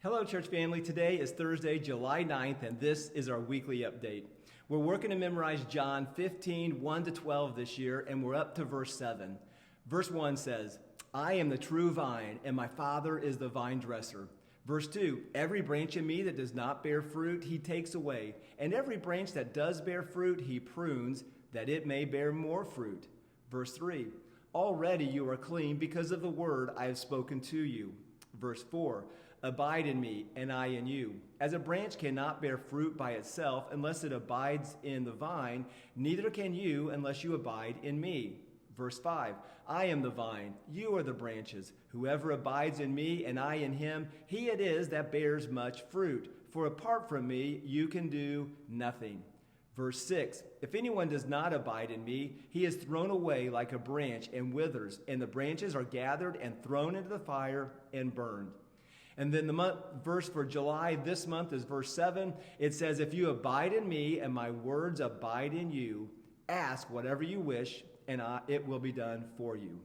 Hello, church family. Today is Thursday, July 9th, and this is our weekly update. We're working to memorize John 15, 1-12 this year, and we're up to verse 7. Verse 1 says, I am the true vine, and my Father is the vine dresser. Verse 2, every branch in me that does not bear fruit, he takes away, and every branch that does bear fruit, he prunes, that it may bear more fruit. Verse 3, already you are clean because of the word I have spoken to you. Verse 4, abide in me, and I in you. As a branch cannot bear fruit by itself unless it abides in the vine, neither can you unless you abide in me. Verse 5, I am the vine, you are the branches. Whoever abides in me and I in him, he it is that bears much fruit. For apart from me, you can do nothing. Verse 6, if anyone does not abide in me, he is thrown away like a branch and withers, and the branches are gathered and thrown into the fire and burned. And then the verse for July this month is verse 7. It says, if you abide in me and my words abide in you, ask whatever you wish, and it will be done for you.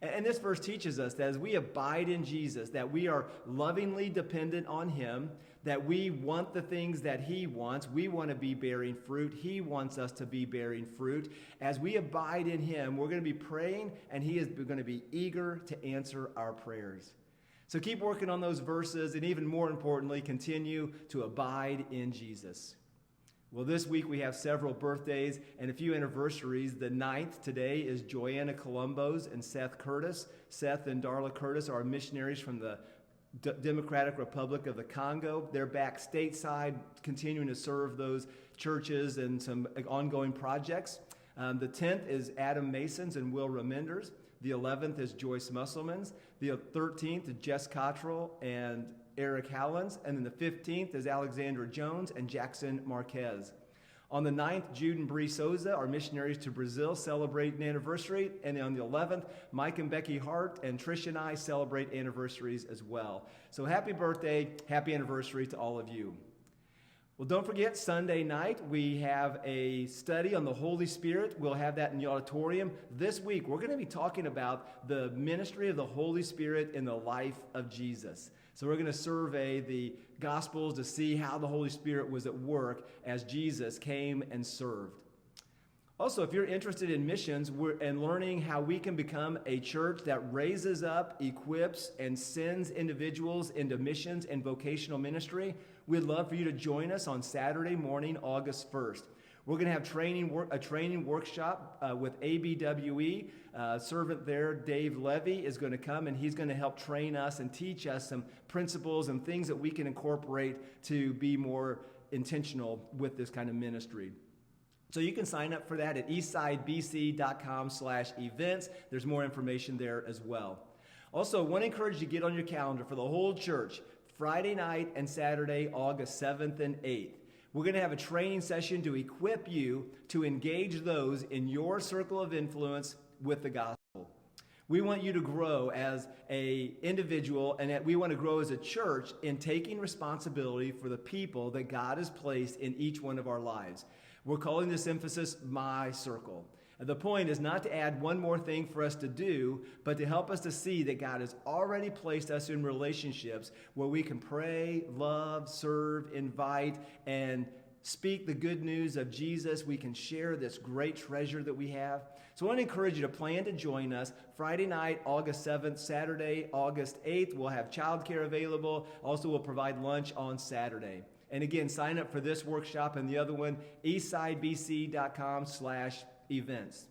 And this verse teaches us that as we abide in Jesus, that we are lovingly dependent on him, that we want the things that he wants. We want to be bearing fruit. He wants us to be bearing fruit. As we abide in him, we're going to be praying, and he is going to be eager to answer our prayers. So keep working on those verses, and even more importantly, continue to abide in Jesus. Well, this week we have several birthdays and a few anniversaries. The 9th today is Joanna Columbos and Seth Curtis. Seth and Darla Curtis are missionaries from the Democratic Republic of the Congo. They're back stateside, continuing to serve those churches and some ongoing projects. The 10th is Adam Masons and Will Remenders. The 11th is Joyce Musselmans. The 13th is Jess Cottrell and Eric Howlands. And then the 15th is Alexandra Jones and Jackson Marquez. On the 9th, Jude and Bree Souza, our missionaries to Brazil, celebrate an anniversary. And on the 11th, Mike and Becky Hart and Trish and I celebrate anniversaries as well. So happy birthday, happy anniversary to all of you. Well, don't forget, Sunday night, we have a study on the Holy Spirit. We'll have that in the auditorium. This week, we're going to be talking about the ministry of the Holy Spirit in the life of Jesus. So we're going to survey the Gospels to see how the Holy Spirit was at work as Jesus came and served. Also, if you're interested in missions and learning how we can become a church that raises up, equips, and sends individuals into missions and vocational ministry, we'd love for you to join us on Saturday morning, August 1st. We're going to have a training workshop with ABWE. Servant there, Dave Levy, is going to come, and he's going to help train us and teach us some principles and things that we can incorporate to be more intentional with this kind of ministry. So you can sign up for that at eastsidebc.com/events. There's more information there as well. Also, I want to encourage you to get on your calendar for the whole church, Friday night and Saturday, August 7th and 8th. We're going to have a training session to equip you to engage those in your circle of influence with the gospel. We want you to grow as an individual, and we want to grow as a church in taking responsibility for the people that God has placed in each one of our lives. We're calling this emphasis My Circle. The point is not to add one more thing for us to do, but to help us to see that God has already placed us in relationships where we can pray, love, serve, invite, and speak the good news of Jesus. We can share this great treasure that we have. So I want to encourage you to plan to join us Friday night, August 7th, Saturday, August 8th. We'll have childcare available. Also, we'll provide lunch on Saturday. And again, sign up for this workshop and the other one, eastsidebc.com/events.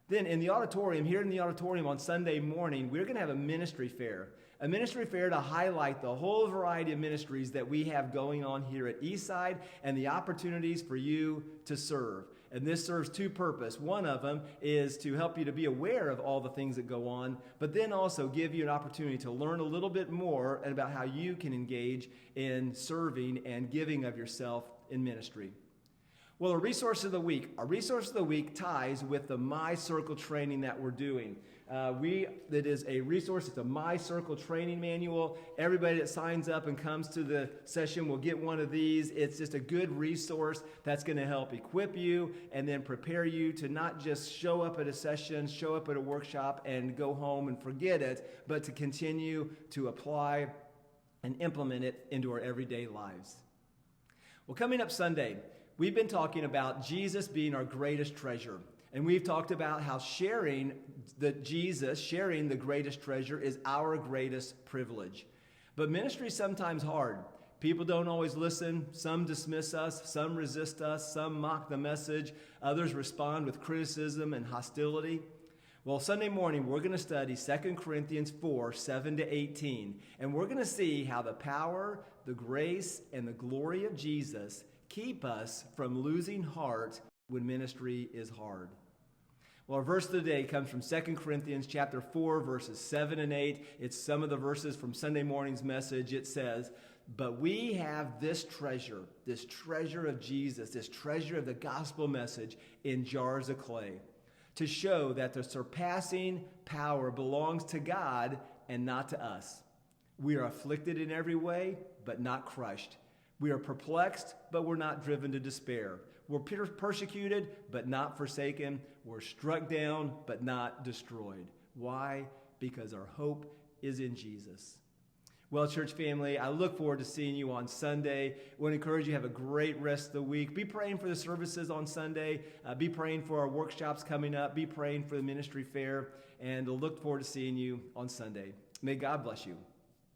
Then in the auditorium, here in the auditorium on Sunday morning, we're going to have a ministry fair. A ministry fair to highlight the whole variety of ministries that we have going on here at Eastside and the opportunities for you to serve. And this serves two purposes. One of them is to help you to be aware of all the things that go on, but then also give you an opportunity to learn a little bit more about how you can engage in serving and giving of yourself in ministry. Well, a resource of the week. Our resource of the week ties with the My Circle training that we're doing. That is a resource. It's a My Circle training manual. Everybody that signs up and comes to the session will get one of these. It's just a good resource that's going to help equip you and then prepare you to not just show up at a session, show up at a workshop, and go home and forget it, but to continue to apply and implement it into our everyday lives. Well, coming up Sunday, we've been talking about Jesus being our greatest treasure. And we've talked about how sharing the greatest treasure is our greatest privilege. But ministry is sometimes hard. People don't always listen. Some dismiss us. Some resist us. Some mock the message. Others respond with criticism and hostility. Well, Sunday morning, we're going to study 2 Corinthians 4, 7 to 18. And we're going to see how the power, the grace, and the glory of Jesus keep us from losing heart when ministry is hard. Well, our verse today comes from 2 Corinthians chapter 4, verses 7 and 8. It's some of the verses from Sunday morning's message. It says, "But we have this treasure of Jesus, this treasure of the gospel message in jars of clay, to show that the surpassing power belongs to God and not to us. We are afflicted in every way, but not crushed. We are perplexed, but we're not driven to despair. We're persecuted, but not forsaken. We're struck down, but not destroyed." Why? Because our hope is in Jesus. Well, church family, I look forward to seeing you on Sunday. I want to encourage you to have a great rest of the week. Be praying for the services on Sunday. Be praying for our workshops coming up. Be praying for the ministry fair. And I look forward to seeing you on Sunday. May God bless you.